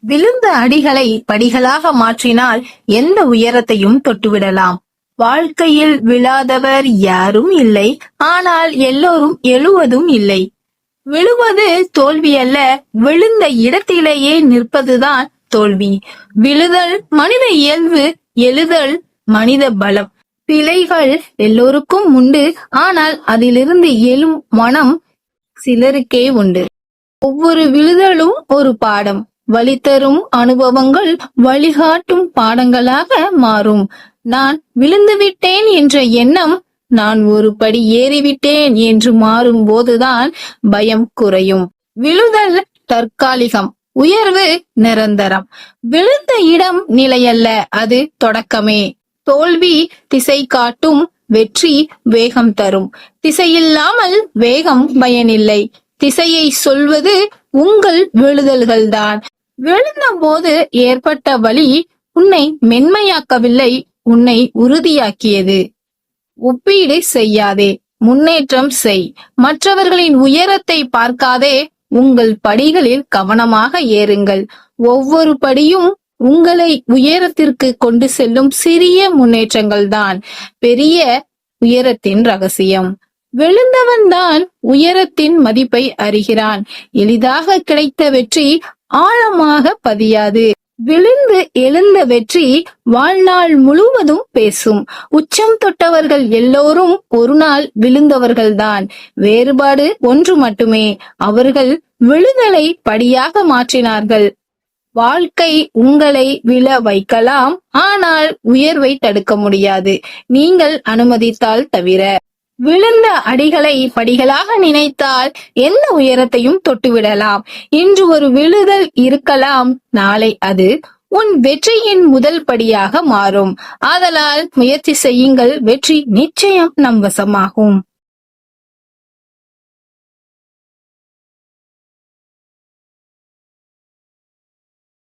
விழுந்த அடிகளை படிகளாக மாற்றினால் எந்த உயரத்தையும் தொட்டுவிடலாம். வாழ்க்கையில் விழாதவர் யாரும் இல்லை, ஆனால் எல்லோரும் எழுவதும் இல்லை. விழுவது தோல்வி அல்ல, விழுந்த இடத்திலேயே நிற்பதுதான் தோல்வி. விழுதல் மனித இயல்பு, எழுதல் மனித பலம். பிழைகள் எல்லோருக்கும் உண்டு, ஆனால் அதிலிருந்து எழும் மனம் சிலருக்கே உண்டு. ஒவ்வொரு விழுதலும் ஒரு பாடம். வழித்தரும் அனுபவங்கள் வழிகாட்டும் பாடங்களாக மாறும். நான் விழுந்துவிட்டேன் என்ற எண்ணம் நான் ஒரு படி ஏறிவிட்டேன் என்று மாறும் போதுதான் பயம் குறையும். விழுதல் தற்காலிகம், உயர்வு நிரந்தரம். விழுந்த இடம் நிலையல்ல, அது தொடக்கமே. தோல்வி திசை காட்டும், வெற்றி வேகம் தரும். திசையில்லாமல் வேகம் பயனில்லை. திசையை சொல்வது உங்கள் விழுதல்கள்தான். விழுந்த போது ஏற்பட்ட வலி உன்னை மென்மையாக்கவில்லை, உன்னை உறுதியாக்கியது. ஒப்பீடு செய்யாதே, முன்னேற்றம் செய். மற்றவர்களின் உயரத்தை பார்க்காதே, உங்கள் படிகளில் கவனமாக ஏறுங்கள். ஒவ்வொரு படியும் உங்களை உயரத்திற்கு கொண்டு செல்லும் சிறிய முன்னேற்றங்கள் தான் பெரிய உயரத்தின் ரகசியம். விழுந்தவன் தான் உயரத்தின் மதிப்பை அறிகிறான். எளிதாக கிடைத்த வெற்றி ஆழமாக பதியாது. விழுந்து எழுந்த வெற்றி வாழ்நாள் முழுவதும் பேசும். உச்சம் தொட்டவர்கள் எல்லோரும் ஒரு நாள் விழுந்தவர்கள்தான். வேறுபாடு ஒன்று மட்டுமே, அவர்கள் விழுதலை படியாக மாற்றினார்கள். வாழ்க்கை உங்களை விழ வைக்கலாம், ஆனால் உயர்வை தடுக்க முடியாது, நீங்கள் அனுமதித்தால் தவிர. விழுந்த அடிகளை படிகளாக நினைத்தால் எந்த உயரத்தையும் தொட்டுவிடலாம். இன்று ஒரு விழுதல் இருக்கலாம், நாளை அது உன் வெற்றியின் முதல் படியாக மாறும். ஆதலால் முயற்சி செய்யுங்கள், வெற்றி நிச்சயம் நம் வசமாகும்.